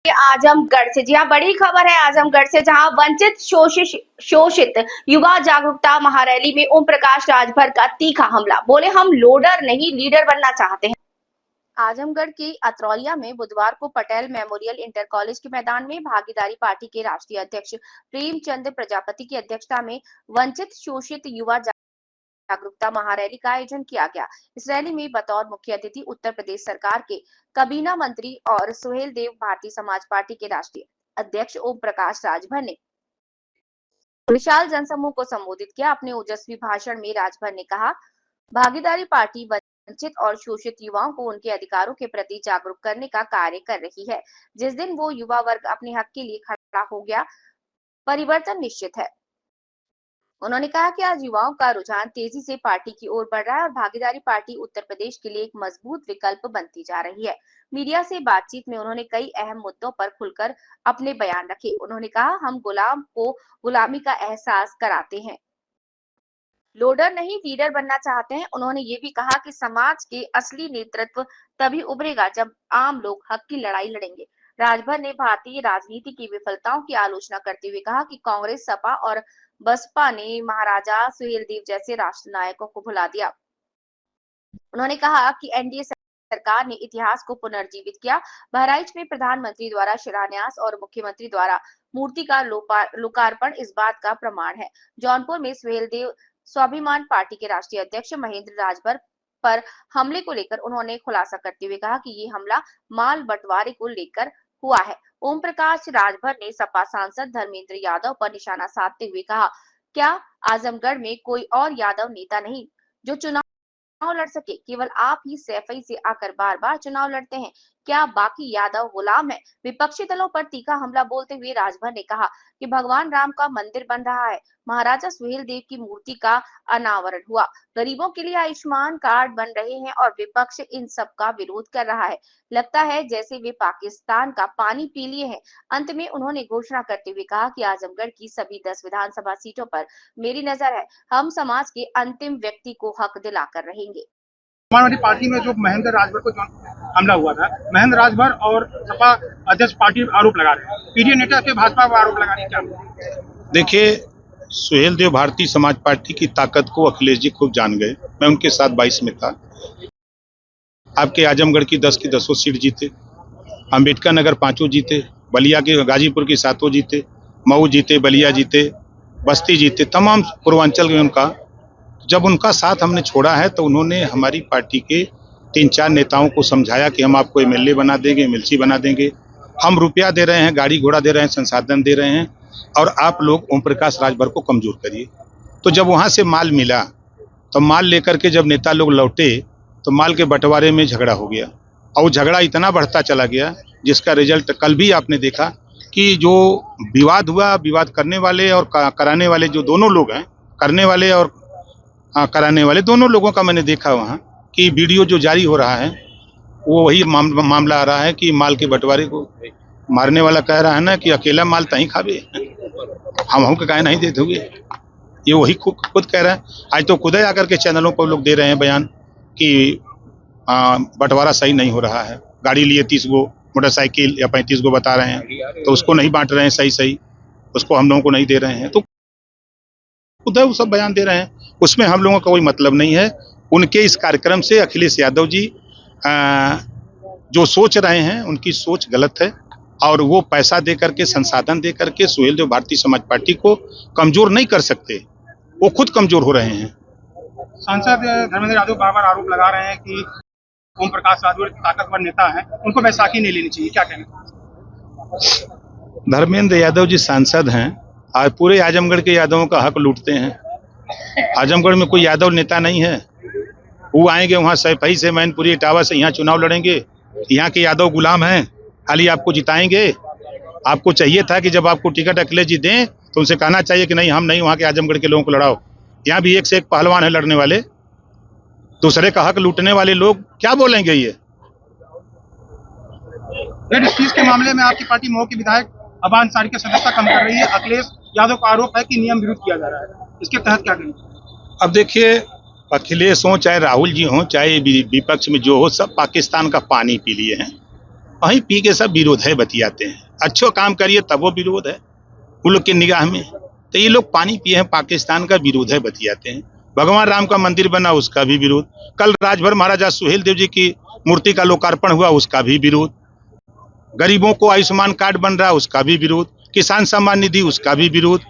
आजमगढ़ से। जी हाँ, बड़ी खबर है आजमगढ़ से, जहां वंचित शोषित युवा जागरूकता महारैली में ओम प्रकाश राजभर का तीखा हमला। बोले, हम लोडर नहीं लीडर बनना चाहते हैं। आजमगढ़ के अतरौलिया में बुधवार को पटेल मेमोरियल इंटर कॉलेज के मैदान में भागीदारी पार्टी के राष्ट्रीय अध्यक्ष प्रेमचंद प्रजापति की अध्यक्षता में वंचित शोषित युवा जागरूकता महारैली का आयोजन किया गया। इस रैली में बतौर मुख्य अतिथि उत्तर प्रदेश सरकार के काबीना मंत्री और सुहेल देव भारतीय समाज पार्टी के राष्ट्रीय अध्यक्ष ओम प्रकाश राजभर ने विशाल जनसमूह को संबोधित किया। अपने ओजस्वी भाषण में राजभर ने कहा, भागीदारी पार्टी वंचित और शोषित युवाओं को उनके अधिकारों के प्रति जागरूक करने का कार्य कर रही है। जिस दिन वो युवा वर्ग अपने हक के लिए खड़ा हो गया, परिवर्तन निश्चित है। उन्होंने कहा कि आज युवाओं का रुझान तेजी से पार्टी की ओर बढ़ रहा है और भागीदारी पार्टी उत्तर प्रदेश के लिए एक मजबूत विकल्प बनती जा रही है। मीडिया से बातचीत में उन्होंने कई अहम मुद्दों पर खुलकर अपने बयान रखे। उन्होंने कहा, हम गुलाम को गुलामी का एहसास कराते हैं, लोडर नहीं लीडर बनना चाहते हैं। उन्होंने ये भी कहा कि समाज के असली नेतृत्व तभी उभरेगा जब आम लोग हक की लड़ाई लड़ेंगे। राजभर ने भारतीय राजनीति की विफलताओं की आलोचना करते हुए कहा कि कांग्रेस, सपा और बसपा ने महाराजा सुहेलदेव जैसे राष्ट्र नायकों को भुला दिया। उन्होंने कहा कि एनडीए सरकार ने इतिहास को पुनर्जीवित किया। बहराइच में प्रधानमंत्री द्वारा शिलान्यास और मुख्यमंत्री द्वारा मूर्ति का लोकार्पण इस बात का प्रमाण है। जौनपुर में सुहेलदेव स्वाभिमान पार्टी के राष्ट्रीय अध्यक्ष महेंद्र राजभर पर हमले को लेकर उन्होंने खुलासा करते हुए कहा कि ये हमला माल बंटवारे को लेकर हुआ है। ओम प्रकाश राजभर ने सपा सांसद धर्मेंद्र यादव पर निशाना साधते हुए कहा, क्या आजमगढ़ में कोई और यादव नेता नहीं जो चुनाव लड़ सके? केवल आप ही सैफई से आकर बार बार चुनाव लड़ते हैं। क्या बाकी यादव गुलाम है? विपक्षी दलों पर तीखा हमला बोलते हुए राजभर ने कहा कि भगवान राम का मंदिर बन रहा है, महाराजा सुहेलदेव की मूर्ति का अनावरण हुआ, गरीबों के लिए आयुष्मान कार्ड बन रहे हैं और विपक्ष इन सब का विरोध कर रहा है। लगता है जैसे वे पाकिस्तान का पानी पी लिए हैं। अंत में उन्होंने घोषणा करते हुए कहा कि आजमगढ़ की सभी 10 विधानसभा सीटों पर मेरी नजर है। हम समाज के अंतिम व्यक्ति को हक दिलाकर रहेंगे। समाजवादी पार्टी में जो महेंद्र राजभर को जो हमला हुआ था, महेंद्र राजभर और सपा अध्यक्ष पार्टी आरोप लगा रहे हैं, पीडीए नेता के भाजपा पर आरोप लगा रहे हैं। क्या देखिए, सुहेलदेव भारतीय समाज पार्टी की ताकत को अखिलेश जी खूब जान गए। मैं उनके साथ 22 में था। आपके आजमगढ़ की 10 की 10 सीट जीते, अम्बेडकर नगर 5 जीते, बलिया के गाजीपुर की 7 जीते, मऊ जीते, बलिया जीते, बस्ती जीते, तमाम पूर्वांचल में उनका जब उनका साथ हमने छोड़ा है तो उन्होंने हमारी पार्टी के 3-4 नेताओं को समझाया कि हम आपको एमएलए बना देंगे, एमएलसी बना देंगे, हम रुपया दे रहे हैं, गाड़ी घोड़ा दे रहे हैं, संसाधन दे रहे हैं और आप लोग ओम प्रकाश राजभर को कमजोर करिए। तो जब वहाँ से माल मिला तो माल लेकर के जब नेता लोग लौटे तो माल के बंटवारे में झगड़ा हो गया और वो झगड़ा इतना बढ़ता चला गया जिसका रिजल्ट कल भी आपने देखा कि जो विवाद हुआ, विवाद करने वाले और कराने वाले जो दोनों लोग हैं, करने वाले और कराने वाले दोनों लोगों का मैंने देखा वहाँ कि वीडियो जो जारी हो रहा है वो वही मामला आ रहा है कि माल के बंटवारे को मारने वाला कह रहा है ना कि अकेला माल तहीं खावे, हम के कहे नहीं दे दोगे, ये वही खुद कह रहा है। आज तो खुद ही आकर के चैनलों पर लोग दे रहे हैं बयान कि बंटवारा सही नहीं हो रहा है, गाड़ी लिए 30 गो मोटरसाइकिल या 35 गो बता रहे हैं तो उसको नहीं बांट रहे हैं सही, उसको हम लोगों को नहीं दे रहे हैं, तो उधर वो सब बयान दे रहे हैं। उसमें हम लोगों का कोई मतलब नहीं है। उनके इस कार्यक्रम से अखिलेश यादव जी जो सोच रहे हैं उनकी सोच गलत है और वो पैसा दे करके, संसाधन दे करके सुहेलदेव भारतीय समाज पार्टी को कमजोर नहीं कर सकते, वो खुद कमजोर हो रहे हैं। सांसद धर्मेंद्र यादव बार-बार आरोप लगा रहे हैं कि ओम प्रकाश राजभर ताकतवर नेता है, उनको बैसाखी नहीं लेनी चाहिए, क्या कहना? धर्मेंद्र यादव जी सांसद हैं, आज पूरे आजमगढ़ के यादवों का हक लूटते हैं। आजमगढ़ में कोई यादव नेता नहीं है। वो आएंगे वहाँ सैफई से, मैनपुरी, इटावा से यहाँ चुनाव लड़ेंगे। यहाँ के यादव गुलाम हैं, खाली आपको जिताएंगे। आपको चाहिए था कि जब आपको टिकट अखिलेश जी दें तो उनसे कहना चाहिए कि नहीं, हम नहीं वहाँ के आजमगढ़ के लोगों को लड़ाओ। यहाँ भी एक से एक पहलवान है लड़ने वाले, दूसरे का हक लूटने वाले लोग क्या बोलेंगे? ये इस के मामले में आपकी पार्टी मऊ के विधायक अबा अंसारी की सदस्यता कम कर रही है। अखिलेश यादव का आरोप है कि नियम विरुद्ध किया जा रहा है, इसके तहत क्या करेंगे? अब देखिए, अखिलेश हो चाहे राहुल जी हो चाहे विपक्ष में जो हो, सब पाकिस्तान का पानी पी लिए हैं। वहीं पी के सब विरोध है बतियाते हैं। अच्छो काम करिए तब वो विरोध है उन लोग की निगाह में। तो ये लोग पानी पिए हैं, पाकिस्तान का विरोध है बतियाते हैं। भगवान राम का मंदिर बना उसका भी विरोध, कल राजभर महाराजा सुहेल देव जी की मूर्ति का लोकार्पण हुआ उसका भी विरोध, गरीबों को आयुष्मान कार्ड बन रहा उसका भी विरोध, किसान सम्मान निधि उसका भी विरोध,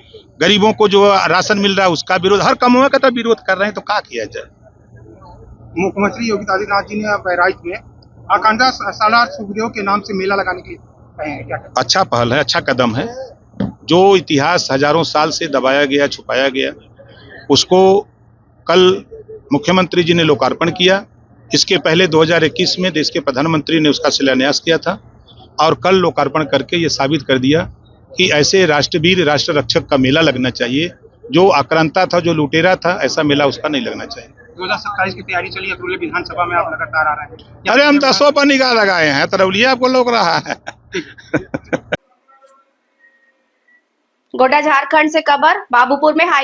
गरीबों को जो राशन मिल रहा है उसका विरोध, हर कामों का तो विरोध कर रहे हैं। तो क्या किया जाए। मुख्यमंत्री योगी आदित्यनाथ जी ने बहराइच में आकांक्षा सालार सुखदेव के नाम से मेला लगाने के लिए कहे हैं, क्या कहते हैं? अच्छा पहल है, अच्छा कदम है। जो इतिहास हजारों साल से दबाया गया, छुपाया गया, उसको कल मुख्यमंत्री जी ने लोकार्पण किया। इसके पहले 2021 में देश के प्रधानमंत्री ने उसका शिलान्यास किया था और कल लोकार्पण करके ये साबित कर दिया कि ऐसे राष्ट्रवीर राष्ट्र रक्षक का मेला लगना चाहिए। जो आक्रांता था, जो लुटेरा था, ऐसा मेला उसका नहीं लगना चाहिए। 2027 की तैयारी चली है, अतुल्य विधानसभा में आप लगातार आ रहे हैं। अरे हम 10 पर निगाह लगाए हैं, तरवलिया आपको लग रहा है। गोड्डा झारखंड से खबर, बाबूपुर में हाई